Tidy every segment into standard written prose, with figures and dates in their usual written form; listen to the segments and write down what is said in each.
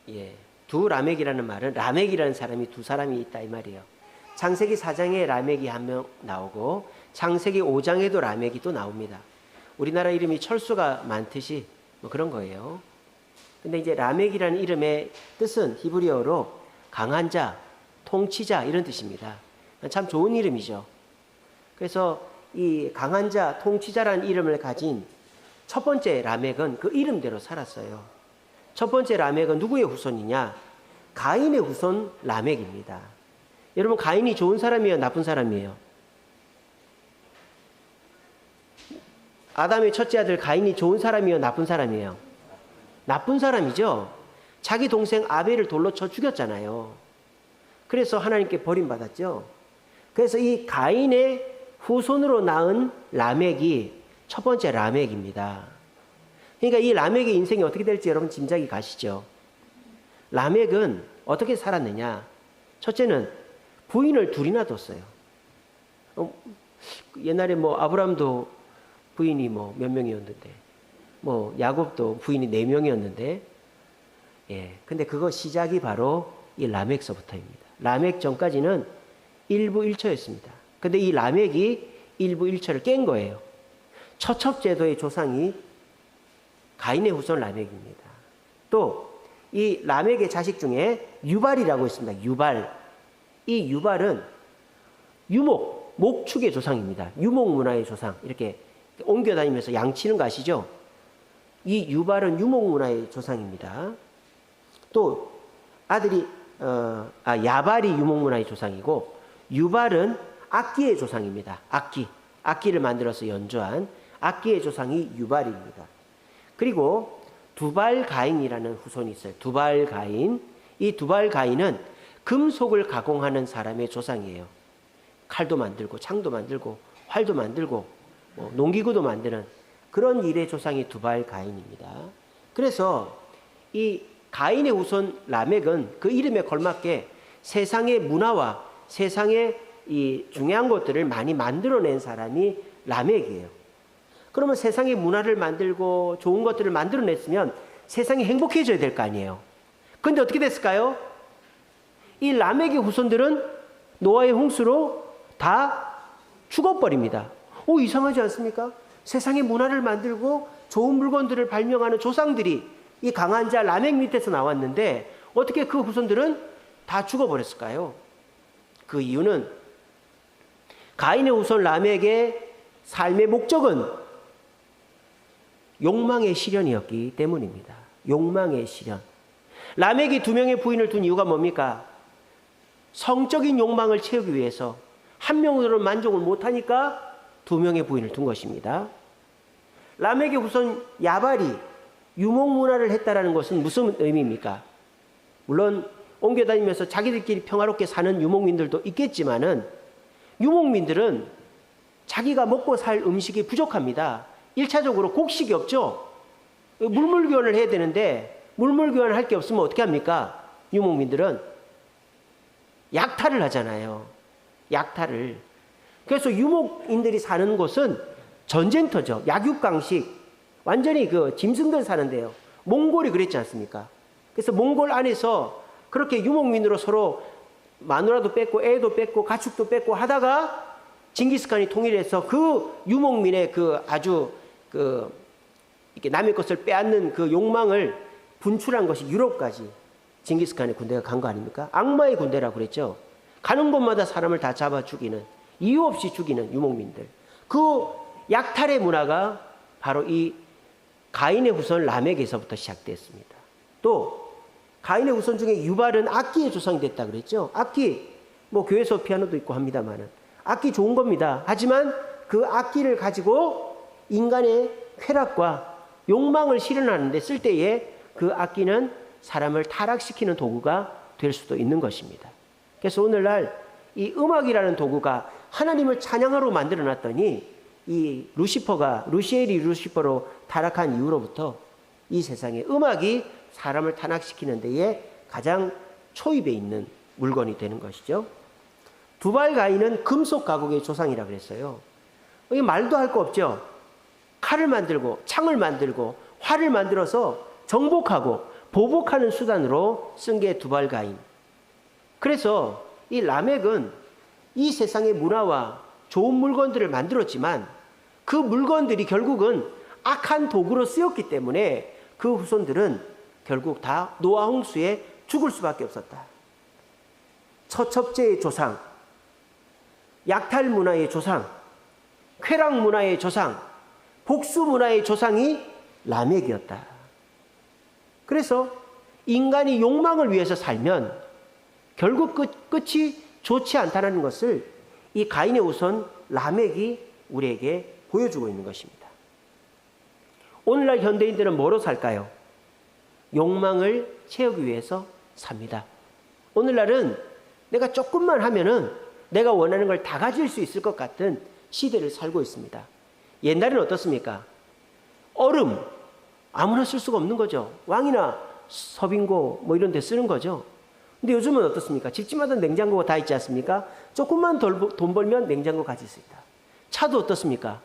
예, 두 라멕이라는 말은 라멕이라는 사람이 두 사람이 있다 이 말이에요. 창세기 4장에 라멕이 한 명 나오고 창세기 5장에도 라멕이 또 나옵니다. 우리나라 이름이 철수가 많듯이 뭐 그런 거예요. 근데 이제 라멕이라는 이름의 뜻은 히브리어로 강한 자, 통치자 이런 뜻입니다. 참 좋은 이름이죠. 그래서 이 강한 자, 통치자라는 이름을 가진 첫 번째 라멕은 그 이름대로 살았어요. 첫 번째 라멕은 누구의 후손이냐? 가인의 후손 라멕입니다. 여러분, 가인이 좋은 사람이에요, 나쁜 사람이에요? 아담의 첫째 아들 가인이 좋은 사람이에요, 나쁜 사람이에요? 나쁜 사람이죠. 자기 동생 아벨을 돌로 쳐 죽였잖아요. 그래서 하나님께 버림받았죠. 그래서 이 가인의 후손으로 낳은 라멕이 첫 번째 라멕입니다. 그러니까 이 라멕의 인생이 어떻게 될지 여러분 짐작이 가시죠. 라멕은 어떻게 살았느냐? 첫째는 부인을 둘이나 뒀어요. 옛날에 뭐 아브라함도 부인이 뭐 몇 명이었는데, 뭐 야곱도 부인이 4명이었는데, 예, 근데 그거 시작이 바로 이 라멕서부터입니다. 라멕 전까지는 일부일처였습니다. 근데 이 라멕이 일부일처를 깬 거예요. 처첩제도의 조상이 가인의 후손 라멕입니다. 또 이 라멕의 자식 중에 유발이라고 있습니다. 유발. 이 유발은 유목, 목축의 조상입니다. 유목 문화의 조상. 이렇게 옮겨 다니면서 양치는 거 아시죠? 이 유발은 유목 문화의 조상입니다. 또 아들이 야발이 유목 문화의 조상이고 유발은 악기의 조상입니다. 악기를 만들어서 연주한 악기의 조상이 유발입니다. 그리고 두발 가인이라는 후손이 있어요. 두발 가인. 이 두발 가인은 금속을 가공하는 사람의 조상이에요. 칼도 만들고 창도 만들고 활도 만들고 뭐 농기구도 만드는 그런 일의 조상이 두발 가인입니다. 그래서 이 가인의 후손 라멕은 그 이름에 걸맞게 세상의 문화와 세상의 이 중요한 것들을 많이 만들어낸 사람이 라멕이에요. 그러면 세상의 문화를 만들고 좋은 것들을 만들어냈으면 세상이 행복해져야 될 거 아니에요. 그런데 어떻게 됐을까요? 이 라멕의 후손들은 노아의 홍수로 다 죽어버립니다. 이상하지 않습니까? 세상의 문화를 만들고 좋은 물건들을 발명하는 조상들이 이 강한 자 라멕 밑에서 나왔는데 어떻게 그 후손들은 다 죽어버렸을까요? 그 이유는 가인의 후손 라멕의 삶의 목적은 욕망의 실현이었기 때문입니다. 욕망의 실현. 라멕이 2명의 부인을 둔 이유가 뭡니까? 성적인 욕망을 채우기 위해서 한 명으로는 만족을 못하니까 2명의 부인을 둔 것입니다. 라멕의 후손 야발이 유목문화를 했다라는 것은 무슨 의미입니까? 물론 옮겨다니면서 자기들끼리 평화롭게 사는 유목민들도 있겠지만은 유목민들은 자기가 먹고 살 음식이 부족합니다. 1차적으로 곡식이 없죠. 물물교환을 해야 되는데 물물교환을 할 게 없으면 어떻게 합니까? 유목민들은 약탈을 하잖아요. 약탈을. 그래서 유목인들이 사는 곳은 전쟁터죠. 약육강식. 완전히 그 짐승들 사는데요. 몽골이 그랬지 않습니까? 그래서 몽골 안에서 그렇게 유목민으로 서로 마누라도 뺏고 애도 뺏고 가축도 뺏고 하다가 징기스칸이 통일해서 그 유목민의 그 아주 이렇게 남의 것을 빼앗는 그 욕망을 분출한 것이 유럽까지 징기스칸의 군대가 간 거 아닙니까? 악마의 군대라고 그랬죠. 가는 곳마다 사람을 다 잡아 죽이는, 이유 없이 죽이는 유목민들. 그 약탈의 문화가 바로 이 가인의 후손 라멕에서부터 시작됐습니다. 또 가인의 후손 중에 유발은 악기의 조상이 됐다 그랬죠. 악기, 뭐 교회에서 피아노도 있고 합니다만은 악기 좋은 겁니다. 하지만 그 악기를 가지고 인간의 쾌락과 욕망을 실현하는데 쓸 때에 그 악기는 사람을 타락시키는 도구가 될 수도 있는 것입니다. 그래서 오늘날 이 음악이라는 도구가 하나님을 찬양하러 만들어 놨더니 이 루시엘이 루시퍼로 타락한 이후로부터 이 세상에 음악이 사람을 타락시키는 데에 가장 초입에 있는 물건이 되는 것이죠. 두발 가인은 금속 가공의 조상이라 그랬어요. 이게 말도 할 거 없죠. 칼을 만들고 창을 만들고 활을 만들어서 정복하고 보복하는 수단으로 쓴 게 두발가인. 그래서 이 라멕은 이 세상의 문화와 좋은 물건들을 만들었지만 그 물건들이 결국은 악한 도구로 쓰였기 때문에 그 후손들은 결국 다 노아 홍수에 죽을 수밖에 없었다. 처첩제의 조상, 약탈 문화의 조상, 쾌락 문화의 조상, 복수 문화의 조상이 라멕이었다. 그래서 인간이 욕망을 위해서 살면 결국 끝이 좋지 않다는 것을 이 가인의 후손 라멕이 우리에게 보여주고 있는 것입니다. 오늘날 현대인들은 뭐로 살까요? 욕망을 채우기 위해서 삽니다. 오늘날은 내가 조금만 하면은 내가 원하는 걸 다 가질 수 있을 것 같은 시대를 살고 있습니다. 옛날에는 어떻습니까? 얼음 아무나 쓸 수가 없는 거죠. 왕이나 서빙고 뭐 이런 데 쓰는 거죠. 근데 요즘은 어떻습니까? 집집마다 냉장고가 다 있지 않습니까? 조금만 돈 벌면 냉장고 가질 수 있다. 차도 어떻습니까?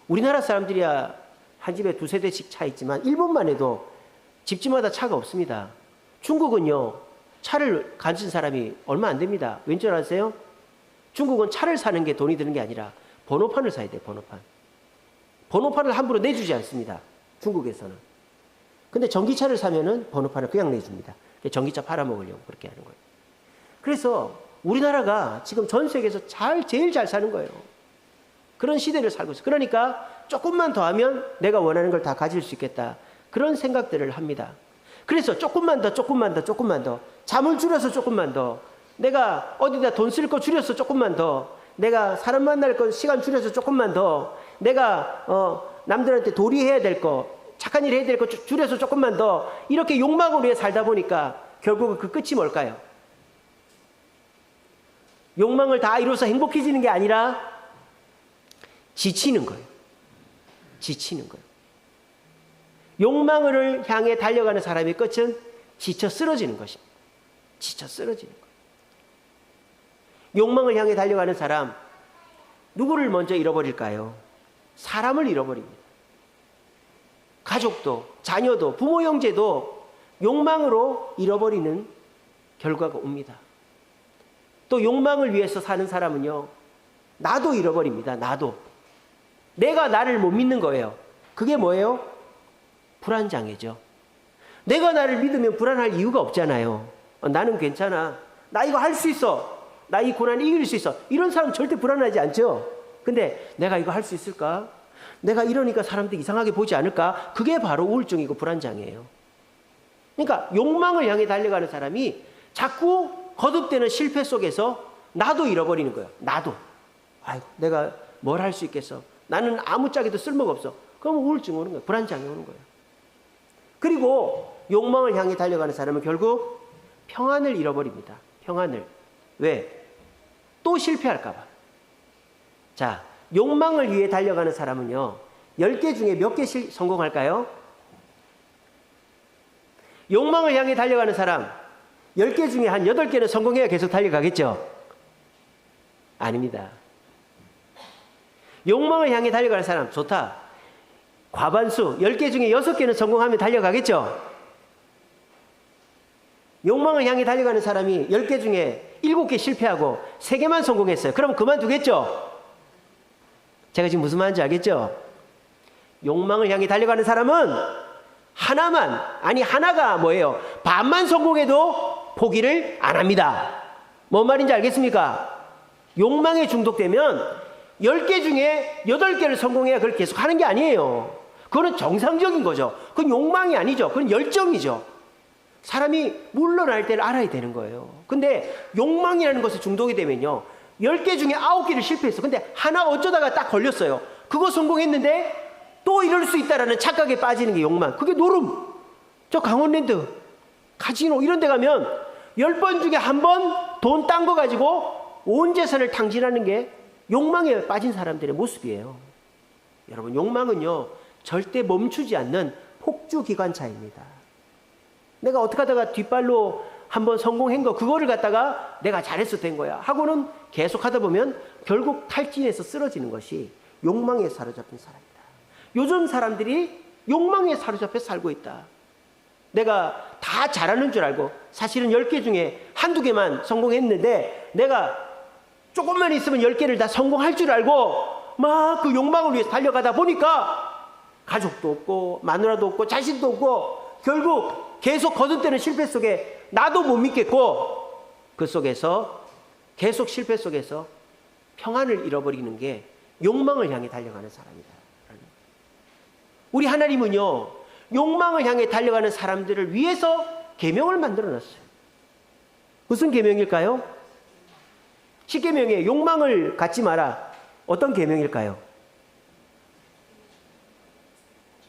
우리나라 사람들이야 한 집에 2-3대씩 차 있지만 일본만 해도 집집마다 차가 없습니다. 중국은요, 차를 가진 사람이 얼마 안 됩니다. 왠지 아세요? 중국은 차를 사는 게 돈이 드는 게 아니라 번호판을 사야 돼요. 번호판. 번호판을 함부로 내주지 않습니다. 중국에서는. 근데 전기차를 사면은 번호판을 그냥 내줍니다. 전기차 팔아먹으려고 그렇게 하는 거예요. 그래서 우리나라가 지금 전 세계에서 제일 잘 사는 거예요. 그런 시대를 살고 있어요. 그러니까 조금만 더 하면 내가 원하는 걸 다 가질 수 있겠다. 그런 생각들을 합니다. 그래서 조금만 더, 잠을 줄여서 조금만 더, 내가 어디다 돈 쓸 거 줄여서 조금만 더, 내가 사람 만날 거 시간 줄여서 조금만 더, 내가 남들한테 도리해야 될 거, 착한 일 해야 될 거 줄여서 조금만 더, 이렇게 욕망을 위해 살다 보니까 결국은 그 끝이 뭘까요? 욕망을 다 이루어서 행복해지는 게 아니라 지치는 거예요. 지치는 거예요. 욕망을 향해 달려가는 사람의 끝은 지쳐 쓰러지는 것입니다. 지쳐 쓰러지는 거예요. 욕망을 향해 달려가는 사람, 누구를 먼저 잃어버릴까요? 사람을 잃어버립니다. 가족도, 자녀도, 부모, 형제도 욕망으로 잃어버리는 결과가 옵니다. 또 욕망을 위해서 사는 사람은요, 나도 잃어버립니다. 나도. 내가 나를 못 믿는 거예요. 그게 뭐예요? 불안장애죠. 내가 나를 믿으면 불안할 이유가 없잖아요. 나는 괜찮아. 나 이거 할 수 있어. 나 이 고난 이길 수 있어. 이런 사람 절대 불안하지 않죠. 근데 내가 이거 할 수 있을까? 내가 이러니까 사람들이 이상하게 보지 않을까? 그게 바로 우울증이고 불안장애예요. 그러니까 욕망을 향해 달려가는 사람이 자꾸 거듭되는 실패 속에서 나도 잃어버리는 거예요. 나도. 아이고, 내가 뭘 할 수 있겠어. 나는 아무짝에도 쓸모가 없어. 그럼 우울증 오는 거예요. 불안장애 오는 거예요. 그리고 욕망을 향해 달려가는 사람은 결국 평안을 잃어버립니다. 평안을. 왜? 또 실패할까 봐. 자, 욕망을 위해 달려가는 사람은요, 10개 중에 몇 개 성공할까요? 욕망을 향해 달려가는 사람 10개 중에 한 8개는 성공해야 계속 달려가겠죠? 아닙니다. 욕망을 향해 달려가는 사람, 좋다. 과반수 10개 중에 6개는 성공하면 달려가겠죠? 욕망을 향해 달려가는 사람이 10개 중에 7개 실패하고 3개만 성공했어요. 그럼 그만두겠죠? 제가 지금 무슨 말인지 알겠죠? 욕망을 향해 달려가는 사람은 하나가 뭐예요? 반만 성공해도 포기를 안 합니다. 뭔 말인지 알겠습니까? 욕망에 중독되면 10개 중에 8개를 성공해야 그걸 계속 하는 게 아니에요. 그거는 정상적인 거죠. 그건 욕망이 아니죠. 그건 열정이죠. 사람이 물러날 때를 알아야 되는 거예요. 근데 욕망이라는 것에 중독이 되면요, 10개 중에 9개를 실패했어. 근데 하나 어쩌다가 딱 걸렸어요. 그거 성공했는데 또 이럴 수 있다라는 착각에 빠지는 게 욕망. 그게 노름. 저 강원랜드, 카지노 이런 데 가면 10번 중에 1번 돈 딴 거 가지고 온 재산을 탕진하는 게 욕망에 빠진 사람들의 모습이에요. 여러분, 욕망은요, 절대 멈추지 않는 폭주기관차입니다. 내가 어떻게 하다가 뒷발로 한번 성공한 거, 그거를 갖다가 내가 잘해서 된 거야 하고는 계속 하다 보면 결국 탈진해서 쓰러지는 것이 욕망에 사로잡힌 사람이다. 요즘 사람들이 욕망에 사로잡혀 살고 있다. 내가 다 잘하는 줄 알고 사실은 10개 중에 한두 개만 성공했는데 내가 조금만 있으면 10개를 다 성공할 줄 알고 막 그 욕망을 위해서 달려가다 보니까 가족도 없고 마누라도 없고 자신도 없고 결국 계속 거듭되는 실패 속에 나도 못 믿겠고 그 속에서 계속 실패 속에서 평안을 잃어버리는 게 욕망을 향해 달려가는 사람이다. 우리 하나님은요, 욕망을 향해 달려가는 사람들을 위해서 계명을 만들어 놨어요. 무슨 계명일까요? 10계명에 욕망을 갖지 마라. 어떤 계명일까요?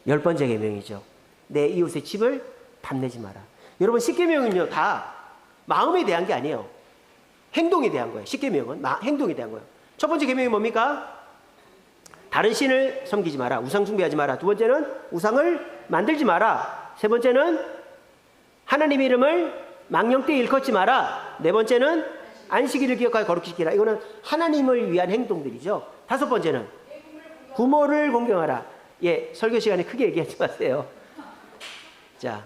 10번째 계명이죠. 내 이웃의 집을 탐내지 마라. 여러분 10계명은요 다 마음에 대한 게 아니에요. 행동에 대한 거예요. 10계명은 행동에 대한 거예요. 첫 번째 계명이 뭡니까? 다른 신을 섬기지 마라. 우상 숭배하지 마라. 두 번째는 우상을 만들지 마라. 세 번째는 하나님의 이름을 망령되이 일컫지 마라. 네 번째는 안식일을 기억하여 거룩히 지키라. 이거는 하나님을 위한 행동들이죠. 다섯 번째는 부모를 공경하라. 예, 설교 시간에 크게 얘기하지 마세요. 자,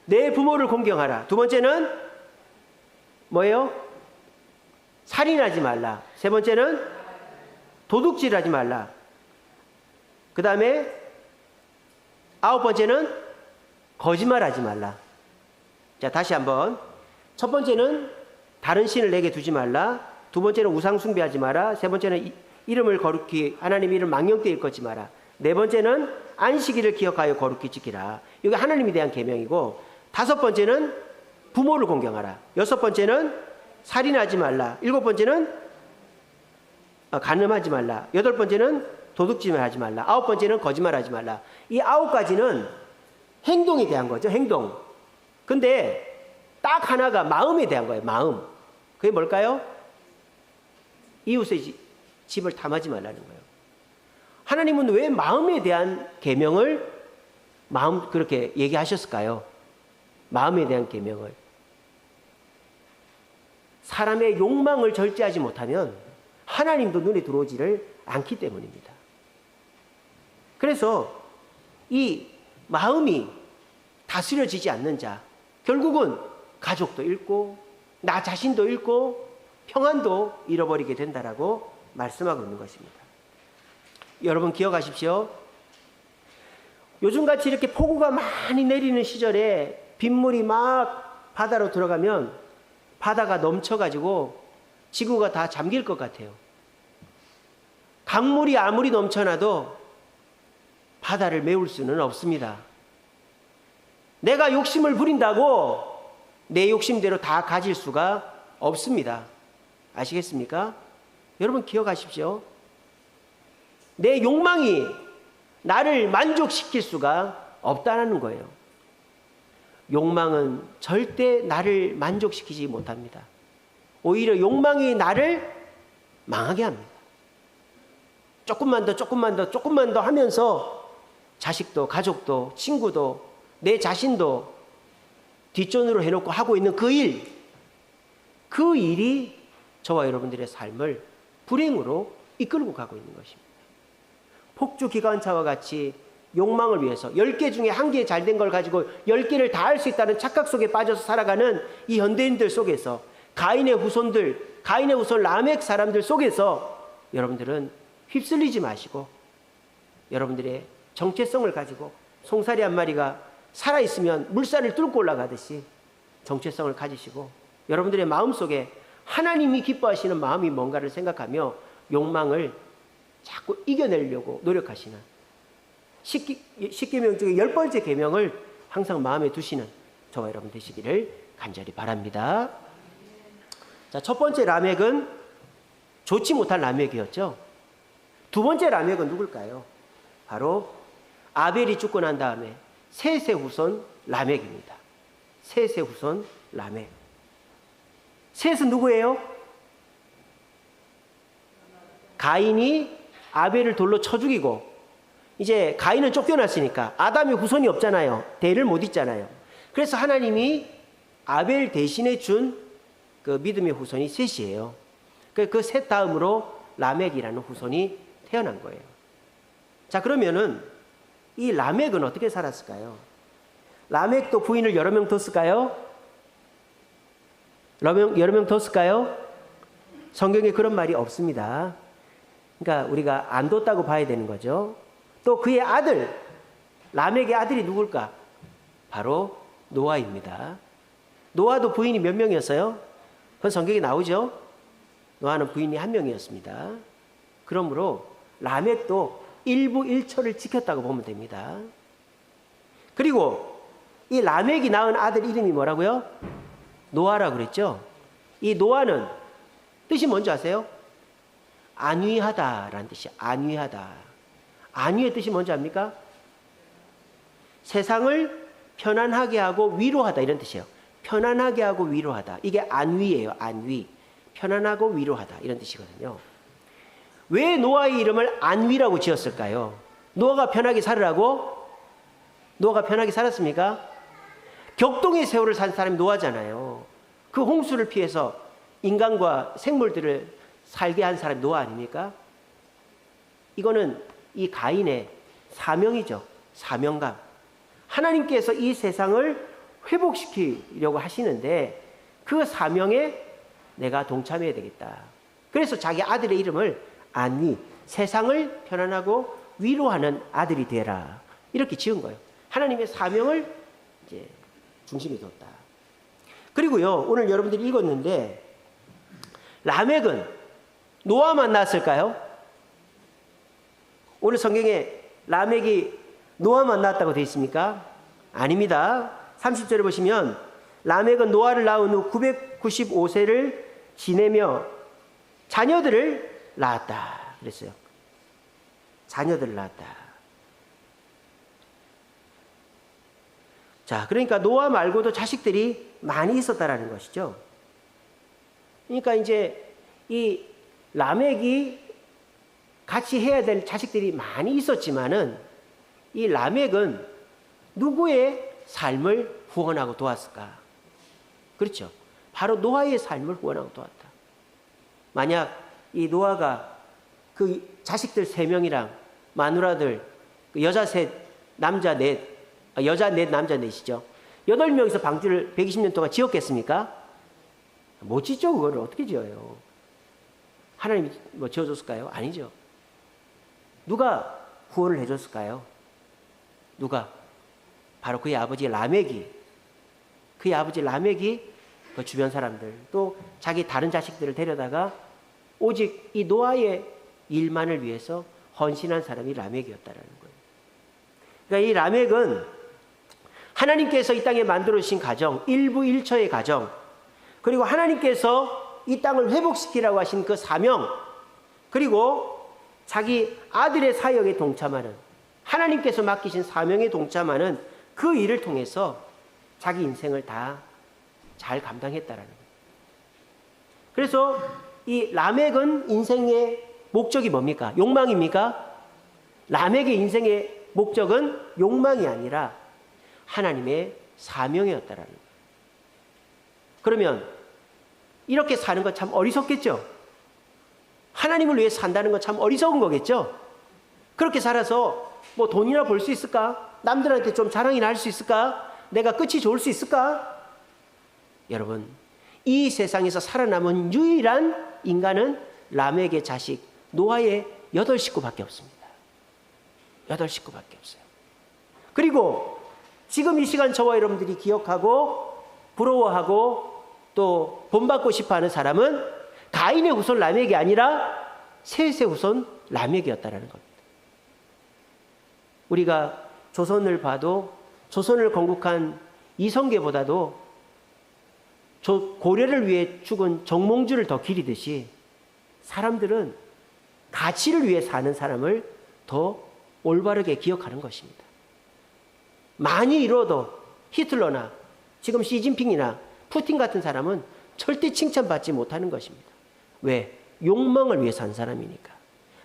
내 부모를 공경하라. 두 번째는 뭐예요? 살인하지 말라. 세 번째는 도둑질하지 말라. 그 다음에 아홉 번째는 거짓말하지 말라. 자, 다시 한번. 첫 번째는 다른 신을 내게 두지 말라. 두 번째는 우상 숭배하지 마라. 세 번째는 이름을 거룩히 하나님의 이름 망령되이 일컫지 마라. 네 번째는 안식일을 기억하여 거룩히 지키라. 이게 하나님에 대한 계명이고, 다섯 번째는 부모를 공경하라. 여섯 번째는 살인하지 말라. 일곱 번째는 간음하지 말라. 여덟 번째는 도둑질하지 말라. 아홉 번째는 거짓말하지 말라. 이 아홉 가지는 행동에 대한 거죠. 행동. 근데 딱 하나가 마음에 대한 거예요. 마음. 그게 뭘까요? 이웃의 집을 탐하지 말라는 거예요. 하나님은 왜 마음에 대한 계명을 그렇게 얘기하셨을까요? 마음에 대한 계명을. 사람의 욕망을 절제하지 못하면 하나님도 눈에 들어오지를 않기 때문입니다. 그래서 이 마음이 다스려지지 않는 자, 결국은 가족도 잃고 나 자신도 잃고 평안도 잃어버리게 된다라고 말씀하고 있는 것입니다. 여러분 기억하십시오. 요즘같이 이렇게 폭우가 많이 내리는 시절에 빗물이 막 바다로 들어가면 바다가 넘쳐가지고 지구가 다 잠길 것 같아요. 강물이 아무리 넘쳐나도 바다를 메울 수는 없습니다. 내가 욕심을 부린다고 내 욕심대로 다 가질 수가 없습니다. 아시겠습니까? 여러분 기억하십시오. 내 욕망이 나를 만족시킬 수가 없다는 거예요. 욕망은 절대 나를 만족시키지 못합니다. 오히려 욕망이 나를 망하게 합니다. 조금만 더 하면서 자식도 가족도 친구도 내 자신도 뒷전으로 해놓고 하고 있는 그 일이 저와 여러분들의 삶을 불행으로 이끌고 가고 있는 것입니다. 폭주 기관차와 같이 욕망을 위해서 10개 중에 1개 잘된 걸 가지고 10개를 다 할 수 있다는 착각 속에 빠져서 살아가는 이 현대인들 속에서 가인의 후손 라멕 사람들 속에서 여러분들은 휩쓸리지 마시고 여러분들의 정체성을 가지고 송사리 한 마리가 살아있으면 물살을 뚫고 올라가듯이 정체성을 가지시고 여러분들의 마음속에 하나님이 기뻐하시는 마음이 뭔가를 생각하며 욕망을 자꾸 이겨내려고 노력하시는 10계명 중에 10번째 계명을 항상 마음에 두시는 저와 여러분 되시기를 간절히 바랍니다. 자, 첫 번째 라멕은 좋지 못한 라멕이었죠. 두 번째 라멕은 누굴까요? 바로 아벨이 죽고 난 다음에 셋의 후손 라멕입니다. 셋의 후손 라멕. 셋은 누구예요? 가인이 아벨을 돌로 쳐 죽이고 이제 가인은 쫓겨났으니까 아담이 후손이 없잖아요. 대를 못 잇잖아요. 그래서 하나님이 아벨 대신에 준 그 믿음의 후손이 셋이에요. 그 셋 다음으로 라멕이라는 후손이 태어난 거예요. 자, 그러면은 이 라멕은 어떻게 살았을까요? 라멕도 부인을 여러 명 뒀을까요? 여러 명 뒀을까요? 성경에 그런 말이 없습니다. 그러니까 우리가 안 뒀다고 봐야 되는 거죠. 또 그의 아들, 라멕의 아들이 누굴까? 바로 노아입니다. 노아도 부인이 몇 명이었어요? 그건 성경에 나오죠. 노아는 부인이 한 명이었습니다. 그러므로 라멕도 일부 일처를 지켰다고 보면 됩니다. 그리고 이 라멕이 낳은 아들 이름이 뭐라고요? 노아라고 그랬죠. 이 노아는 뜻이 뭔지 아세요? 안위하다라는 뜻이에요. 안위하다. 안위의 뜻이 뭔지 압니까? 세상을 편안하게 하고 위로하다 이런 뜻이에요. 편안하게 하고 위로하다. 이게 안위예요. 안위. 편안하고 위로하다 이런 뜻이거든요. 왜 노아의 이름을 안위라고 지었을까요? 노아가 편하게 살으라고? 노아가 편하게 살았습니까? 격동의 세월을 산 사람이 노아잖아요. 그 홍수를 피해서 인간과 생물들을 살게 한 사람이 노아 아닙니까? 이거는 이 가인의 사명이죠. 사명감. 하나님께서 이 세상을 회복시키려고 하시는데 그 사명에 내가 동참해야 되겠다. 그래서 자기 아들의 이름을 안위, 세상을 편안하고 위로하는 아들이 되라. 이렇게 지은 거예요. 하나님의 사명을 이제 중심에 뒀다. 그리고요, 오늘 여러분들이 읽었는데 라멕은 노아 만났을까요? 오늘 성경에 라멕이 노아 만났다고 되어 있습니까? 아닙니다. 30절에 보시면 라멕은 노아를 낳은 후 995세를 지내며 자녀들을 낳았다 그랬어요. 자녀들을 낳았다. 자, 그러니까 노아 말고도 자식들이 많이 있었다라는 것이죠. 그러니까 이제 이 라멕이 같이 해야 될 자식들이 많이 있었지만은 이 라멕은 누구의 삶을 후원하고 도왔을까? 그렇죠. 바로 노아의 삶을 후원하고 도왔다. 만약 이 노아가 그 자식들 3명이랑 마누라들 여자 셋, 남자 넷, 여자 넷, 남자 넷이죠. 8명이서 방주를 120년 동안 지었겠습니까? 못 짓죠. 그거를 어떻게 지어요? 하나님이 뭐 지어줬을까요? 아니죠. 누가 후원을 해줬을까요? 누가? 바로 그의 아버지 라멕이, 그의 아버지 라멕이 그 주변 사람들 또 자기 다른 자식들을 데려다가 오직 이 노아의 일만을 위해서 헌신한 사람이 라멕이었다라는 거예요. 그러니까 이 라멕은 하나님께서 이 땅에 만들어주신 가정, 일부 일처의 가정, 그리고 하나님께서 이 땅을 회복시키라고 하신 그 사명, 그리고 자기 아들의 사역에 동참하는, 하나님께서 맡기신 사명에 동참하는 그 일을 통해서 자기 인생을 다 잘 감당했다라는 거예요. 그래서 이 라멕은 인생의 목적이 뭡니까? 욕망입니까? 라멕의 인생의 목적은 욕망이 아니라 하나님의 사명이었다라는 거예요. 그러면 이렇게 사는 건 참 어리석겠죠? 하나님을 위해 산다는 건 참 어리석은 거겠죠? 그렇게 살아서 뭐 돈이나 벌 수 있을까? 남들한테 좀 자랑이나 할 수 있을까? 내가 끝이 좋을 수 있을까? 여러분, 이 세상에서 살아남은 유일한 인간은 라멕의 자식 노아의 8식구밖에 없습니다. 8식구밖에 없어요. 그리고 지금 이 시간 저와 여러분들이 기억하고 부러워하고 또 본받고 싶어하는 사람은 가인의 후손 라멕이 아니라 셋의 후손 라멕이었다라는 겁니다. 우리가 조선을 봐도 조선을 건국한 이성계보다도 고려를 위해 죽은 정몽주를 더 기리듯이 사람들은 가치를 위해 사는 사람을 더 올바르게 기억하는 것입니다. 많이 이뤄도 히틀러나 지금 시진핑이나 푸틴 같은 사람은 절대 칭찬받지 못하는 것입니다. 왜? 욕망을 위해 산 사람이니까.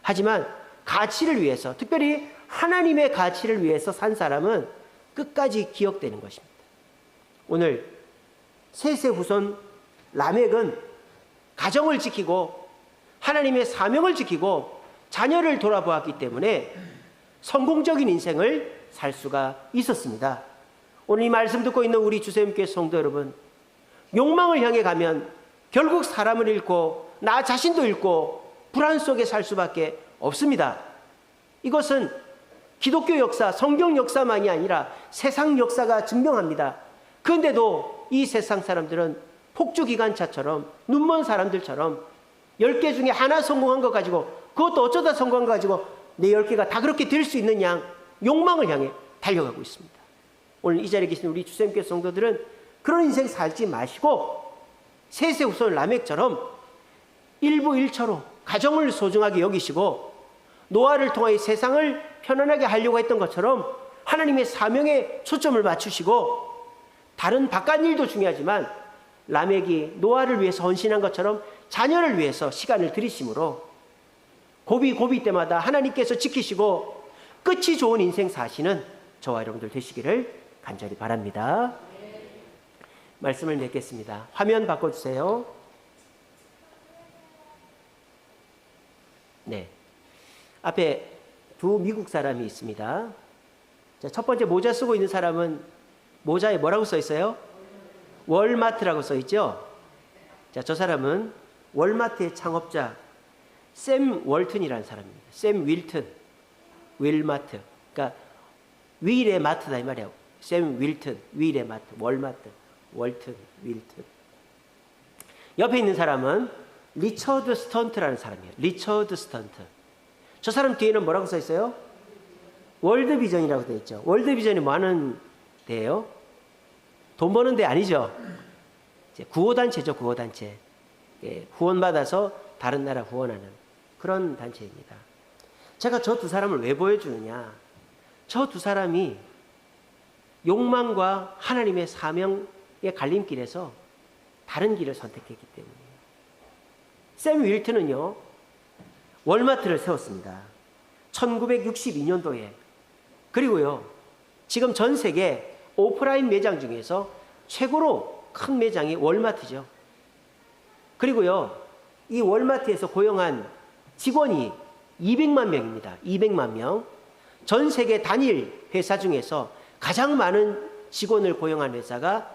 하지만 가치를 위해서, 특별히 하나님의 가치를 위해서 산 사람은 끝까지 기억되는 것입니다. 오늘 셋의 후손 라멕은 가정을 지키고 하나님의 사명을 지키고 자녀를 돌아보았기 때문에 성공적인 인생을 살 수가 있었습니다. 오늘 이 말씀 듣고 있는 우리 주세님께 성도 여러분, 욕망을 향해 가면 결국 사람을 잃고 나 자신도 잃고 불안 속에 살 수밖에 없습니다. 이것은 기독교 역사, 성경 역사만이 아니라 세상 역사가 증명합니다. 그런데도 이 세상 사람들은 폭주기관차처럼 눈먼 사람들처럼 10개 중에 하나 성공한 것 가지고, 그것도 어쩌다 성공한 것 가지고 내 10개가 다 그렇게 될 수 있는 양 욕망을 향해 달려가고 있습니다. 오늘 이 자리에 계신 우리 주님께 성도들은 그런 인생 살지 마시고 셋의 후손 라멕처럼 일부일처로 가정을 소중하게 여기시고 노아를 통하여 세상을 편안하게 하려고 했던 것처럼 하나님의 사명에 초점을 맞추시고, 다른 바깥 일도 중요하지만 라멕이 노아를 위해서 헌신한 것처럼 자녀를 위해서 시간을 들이심으로 고비 때마다 하나님께서 지키시고 끝이 좋은 인생 사시는 저와 여러분들 되시기를 간절히 바랍니다. 말씀을 맺겠습니다. 화면 바꿔주세요. 네, 앞에 두 미국 사람이 있습니다. 자, 첫 번째 모자 쓰고 있는 사람은 모자에 뭐라고 써 있어요? 월마트라고 써 있죠. 자, 저 사람은 월마트의 창업자 샘 월튼이라는 사람입니다. 샘 윌튼, 윌마트. 그러니까 윌의 마트다 이 말이에요. 샘 윌튼, 윌의 마트, 월마트, 월튼, 윌튼. 옆에 있는 사람은 리처드 스턴트라는 사람이에요. 리처드 스턴트. 저 사람 뒤에는 뭐라고 써 있어요? 월드비전이라고 되어 있죠. 월드비전이 뭐 하는 데예요? 돈 버는 데 아니죠. 구호단체죠, 구호단체. 예, 후원받아서 다른 나라 후원하는 그런 단체입니다. 제가 저 두 사람을 왜 보여주느냐? 저 두 사람이 욕망과 하나님의 사명의 갈림길에서 다른 길을 선택했기 때문이에요. 샘 윌튼은요, 월마트를 세웠습니다. 1962년도에. 그리고요, 지금 전 세계 오프라인 매장 중에서 최고로 큰 매장이 월마트죠. 그리고요, 이 월마트에서 고용한 직원이 200만 명입니다. 200만 명. 전 세계 단일 회사 중에서 가장 많은 직원을 고용한 회사가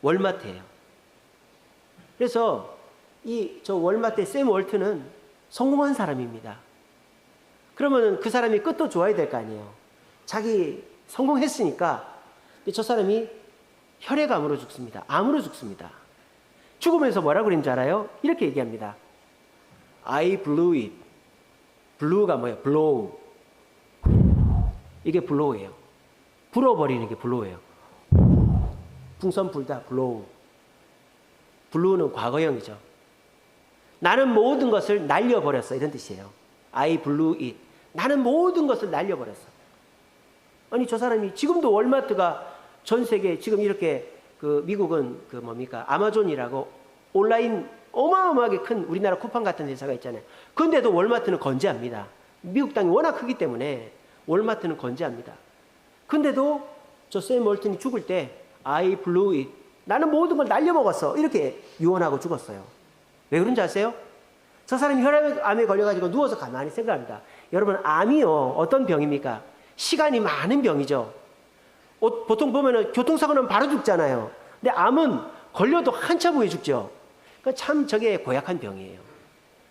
월마트예요. 그래서 저 월마트의 샘 월튼은 성공한 사람입니다. 그러면 그 사람이 끝도 좋아야 될 거 아니에요. 자기 성공했으니까. 저 사람이 혈액암으로 죽습니다. 암으로 죽습니다. 죽으면서 뭐라고 그랬는지 알아요? 이렇게 얘기합니다. I blew it. blue가 뭐예요? blow. 이게 blow예요. 불어버리는 게 blow예요. 풍선 불다 blow. blue는 과거형이죠. 나는 모든 것을 날려버렸어, 이런 뜻이에요. I blew it. 나는 모든 것을 날려버렸어. 아니, 저 사람이 지금도 월마트가 전 세계 지금 이렇게 미국은 아마존이라고 온라인 어마어마하게 큰 우리나라 쿠팡 같은 회사가 있잖아요. 그런데도 월마트는 건재합니다. 미국 땅이 워낙 크기 때문에 월마트는 건재합니다. 그런데도 저 샘 월튼이 죽을 때 I blew it. 나는 모든 걸 날려먹었어. 이렇게 유언하고 죽었어요. 왜 그런지 아세요? 저 사람이 혈압암에 걸려가지고 누워서 가만히 생각합니다. 여러분, 암이요, 어떤 병입니까? 시간이 많은 병이죠. 보통 보면은 교통사고는 바로 죽잖아요. 근데 암은 걸려도 한참 후에 죽죠. 그러니까 참 저게 고약한 병이에요.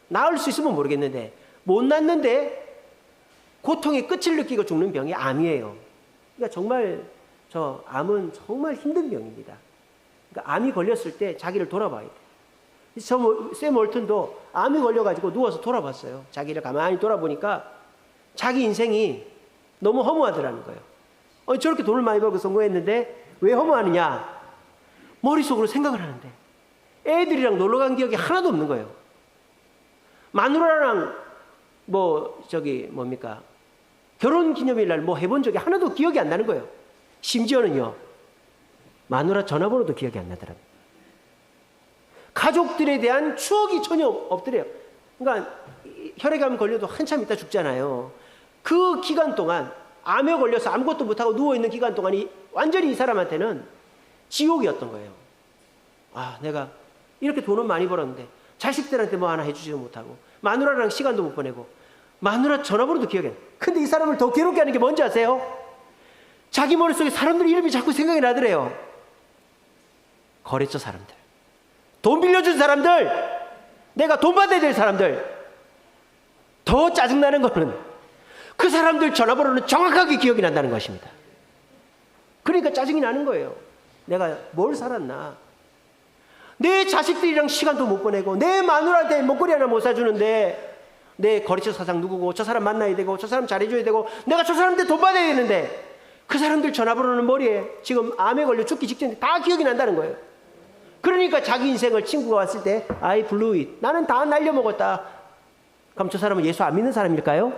나을 수 있으면 모르겠는데 못 낫는데 고통의 끝을 느끼고 죽는 병이 암이에요. 그러니까 정말 저 암은 정말 힘든 병입니다. 그러니까 암이 걸렸을 때 자기를 돌아봐야 돼요. 샘 월튼도 암이 걸려가지고 누워서 돌아봤어요. 자기를 가만히 돌아보니까 자기 인생이 너무 허무하더라는 거예요. 저렇게 돈을 많이 벌고 성공했는데 왜 허무하느냐? 머릿속으로 생각을 하는데 애들이랑 놀러 간 기억이 하나도 없는 거예요. 마누라랑 결혼 기념일 날 해본 적이 하나도 기억이 안 나는 거예요. 심지어는요, 마누라 전화번호도 기억이 안 나더라고요. 가족들에 대한 추억이 전혀 없더래요. 그러니까 혈액암 걸려도 한참 있다 죽잖아요. 그 기간 동안 암에 걸려서 아무것도 못하고 누워있는 기간 동안이 완전히 이 사람한테는 지옥이었던 거예요. 아, 내가 이렇게 돈은 많이 벌었는데 자식들한테 뭐 하나 해주지도 못하고 마누라랑 시간도 못 보내고 마누라 전화번호도 기억이 안 나요. 근데 이 사람을 더 괴롭게 하는 게 뭔지 아세요? 자기 머릿속에 사람들 이름이 자꾸 생각이 나더래요. 거래처 사람들, 돈 빌려준 사람들, 내가 돈 받아야 될 사람들. 더 짜증나는 거는 그 사람들 전화번호는 정확하게 기억이 난다는 것입니다. 그러니까 짜증이 나는 거예요. 내가 뭘 살았나. 내 자식들이랑 시간도 못 보내고 내 마누라한테 목걸이 하나 못 사주는데 내 거래처 사장 누구고 저 사람 만나야 되고 저 사람 잘해줘야 되고 내가 저 사람한테 돈 받아야 되는데 그 사람들 전화번호는 머리에 지금 암에 걸려 죽기 직전에 다 기억이 난다는 거예요. 그러니까 자기 인생을 친구가 왔을 때 I blew it. 나는 다 날려먹었다. 그럼 저 사람은 예수 안 믿는 사람일까요?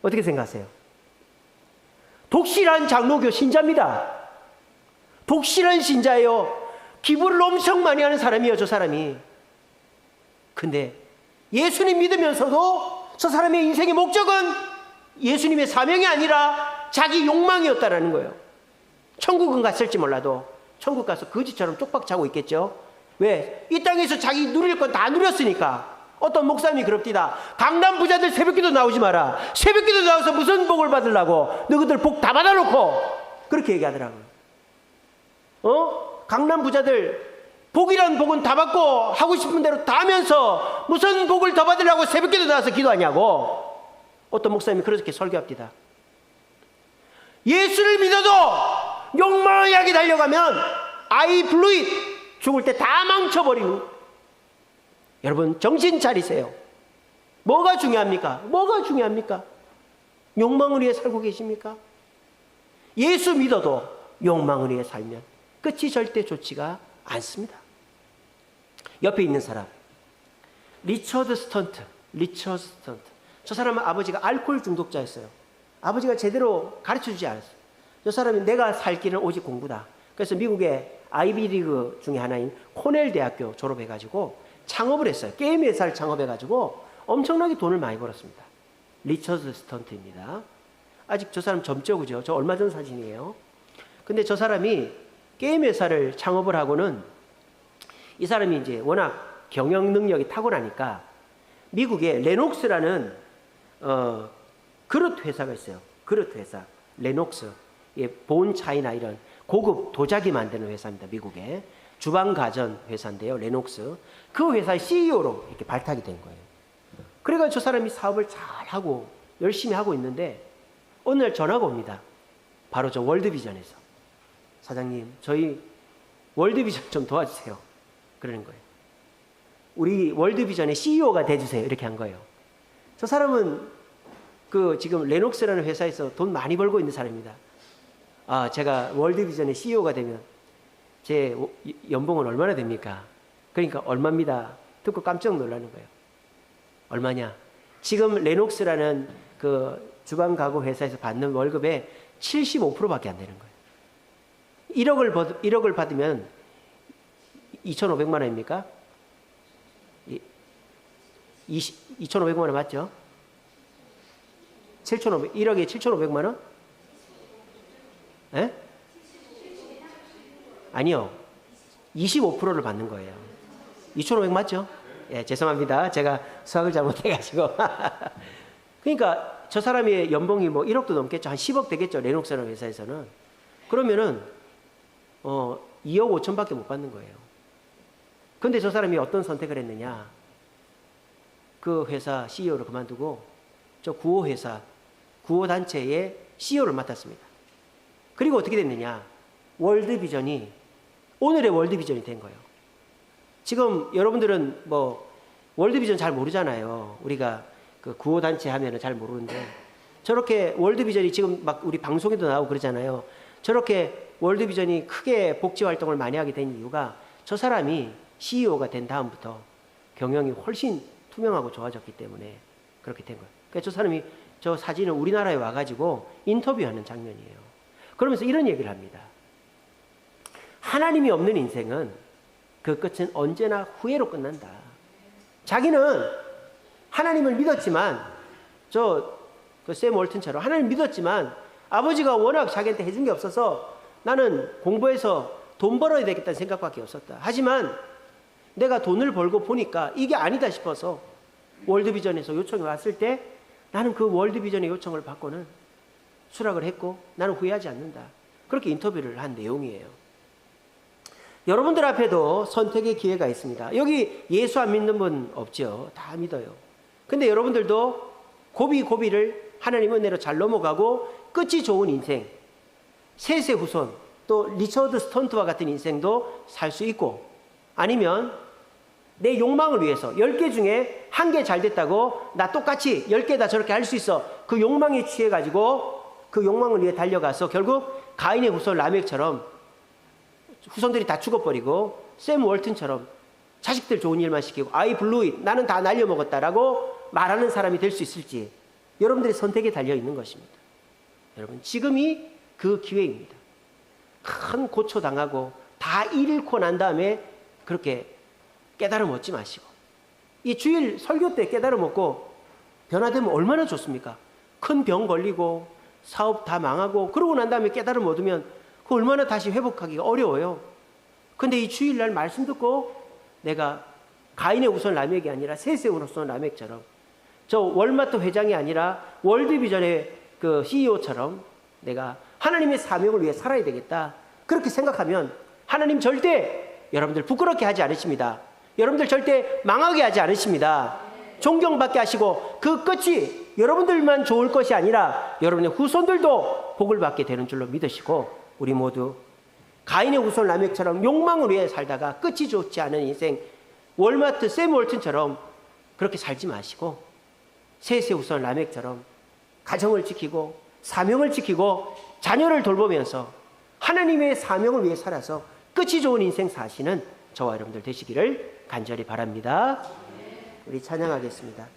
어떻게 생각하세요? 독실한 장로교 신자입니다. 독실한 신자예요. 기부를 엄청 많이 하는 사람이에요, 저 사람이. 근데 예수님 믿으면서도 저 사람의 인생의 목적은 예수님의 사명이 아니라 자기 욕망이었다라는 거예요. 천국은 갔을지 몰라도 천국 가서 거지처럼 쪽박 자고 있겠죠. 왜? 이 땅에서 자기 누릴 건 다 누렸으니까. 어떤 목사님이 그럽디다. 강남 부자들 새벽기도 나오지 마라. 새벽기도 나와서 무슨 복을 받으려고. 너희들 복 다 받아놓고. 그렇게 얘기하더라고요. 강남 부자들 복이란 복은 다 받고 하고 싶은 대로 다 하면서 무슨 복을 더 받으려고 새벽기도 나와서 기도하냐고. 어떤 목사님이 그렇게 설교합니다. 예수를 믿어도 욕망을 향해 달려가면 I blew it. 죽을 때 다 망쳐버리는. 여러분 정신 차리세요. 뭐가 중요합니까? 뭐가 중요합니까? 욕망을 위해 살고 계십니까? 예수 믿어도 욕망을 위해 살면 끝이 절대 좋지가 않습니다. 옆에 있는 사람 리처드 스턴트. 저 사람은 아버지가 알코올 중독자였어요. 아버지가 제대로 가르쳐주지 않았어요. 저 사람이 내가 살 길은 오직 공부다. 그래서 미국의 아이비리그 중에 하나인 코넬 대학교 졸업해가지고 창업을 했어요. 게임 회사를 창업해가지고 엄청나게 돈을 많이 벌었습니다. 리처드 스턴트입니다. 아직 저 사람 젊죠, 그죠? 저 얼마 전 사진이에요. 근데 저 사람이 게임 회사를 창업을 하고는 이 사람이 이제 워낙 경영 능력이 탁월하니까 미국의 레녹스라는 그릇 회사가 있어요. 그릇 회사 레녹스. 예, 본 차이나 이런 고급 도자기 만드는 회사입니다. 미국의 주방 가전 회사인데요. 레녹스. 그 회사의 CEO로 이렇게 발탁이 된 거예요. 그래가지고 저 사람이 사업을 잘하고 열심히 하고 있는데 어느 날 전화가 옵니다. 바로 저 월드비전에서. 사장님, 저희 월드비전 좀 도와주세요. 그러는 거예요. 우리 월드비전의 CEO가 돼주세요. 이렇게 한 거예요. 저 사람은 그 지금 레녹스라는 회사에서 돈 많이 벌고 있는 사람입니다. 아, 제가 월드비전의 CEO가 되면 제 연봉은 얼마나 됩니까? 그러니까 얼마입니다. 듣고 깜짝 놀라는 거예요. 얼마냐? 지금 레녹스라는 그 주방 가구 회사에서 받는 월급의 75%밖에 안 되는 거예요. 1억을 받으면 2,500만 원입니까? 2,500만 원 맞죠? 1억에 7,500만 원? 에? 아니요. 25%를 받는 거예요. 2,500 맞죠? 예, 죄송합니다. 제가 수학을 잘못해가지고. 그러니까 저 사람의 연봉이 뭐 1억도 넘겠죠. 한 10억 되겠죠. 레녹스라는 회사에서는. 그러면은 2억 5천밖에 못 받는 거예요. 근데 저 사람이 어떤 선택을 했느냐. 그 회사 CEO를 그만두고 저 구호회사, 구호단체의 CEO를 맡았습니다. 그리고 어떻게 됐느냐. 월드비전이 오늘의 월드비전이 된 거예요. 지금 여러분들은 뭐 월드비전 잘 모르잖아요. 우리가 그 구호단체 하면은 잘 모르는데 저렇게 월드비전이 지금 막 우리 방송에도 나오고 그러잖아요. 저렇게 월드비전이 크게 복지 활동을 많이 하게 된 이유가 저 사람이 CEO가 된 다음부터 경영이 훨씬 투명하고 좋아졌기 때문에 그렇게 된 거예요. 그러니까 저 사람이 저 사진을 우리나라에 와가지고 인터뷰하는 장면이에요. 그러면서 이런 얘기를 합니다. 하나님이 없는 인생은 그 끝은 언제나 후회로 끝난다. 자기는 하나님을 믿었지만 샘 월튼처럼 하나님을 믿었지만 아버지가 워낙 자기한테 해준 게 없어서 나는 공부해서 돈 벌어야 되겠다는 생각밖에 없었다. 하지만 내가 돈을 벌고 보니까 이게 아니다 싶어서 월드비전에서 요청이 왔을 때 나는 그 월드비전의 요청을 받고는 수락을 했고 나는 후회하지 않는다. 그렇게 인터뷰를 한 내용이에요. 여러분들 앞에도 선택의 기회가 있습니다. 여기 예수 안 믿는 분 없죠? 다 믿어요. 근데 여러분들도 고비고비를 하나님 은혜로 잘 넘어가고 끝이 좋은 인생, 셋의 후손, 또 리처드 스턴트와 같은 인생도 살 수 있고, 아니면 내 욕망을 위해서 10개 중에 1개 잘 됐다고 나 똑같이 10개 다 저렇게 할 수 있어. 그 욕망에 취해가지고 그 욕망을 위해 달려가서 결국 가인의 후손 라멕처럼 후손들이 다 죽어버리고 샘 월튼처럼 자식들 좋은 일만 시키고 I blew it, 나는 다 날려먹었다라고 말하는 사람이 될 수 있을지 여러분들의 선택에 달려있는 것입니다. 여러분, 지금이 그 기회입니다. 큰 고초당하고 다 잃고 난 다음에 그렇게 깨달음 얻지 마시고, 이 주일 설교 때 깨달음 얻고 변화되면 얼마나 좋습니까? 큰 병 걸리고 사업 다 망하고 그러고 난 다음에 깨달음 얻으면 그 얼마나 다시 회복하기가 어려워요. 근데 이 주일날 말씀 듣고 내가 가인의 후손 라멕이 아니라 셋의 후손 라멕처럼, 저 월마트 회장이 아니라 월드비전의 그 CEO처럼 내가 하나님의 사명을 위해 살아야 되겠다. 그렇게 생각하면 하나님 절대 여러분들 부끄럽게 하지 않으십니다. 여러분들 절대 망하게 하지 않으십니다. 존경받게 하시고 그 끝이 여러분들만 좋을 것이 아니라 여러분의 후손들도 복을 받게 되는 줄로 믿으시고, 우리 모두 가인의 후손 라멕처럼 욕망을 위해 살다가 끝이 좋지 않은 인생, 월마트 샘 월튼처럼 그렇게 살지 마시고 셋의 후손 라멕처럼 가정을 지키고 사명을 지키고 자녀를 돌보면서 하나님의 사명을 위해 살아서 끝이 좋은 인생 사시는 저와 여러분들 되시기를 간절히 바랍니다. 우리 찬양하겠습니다.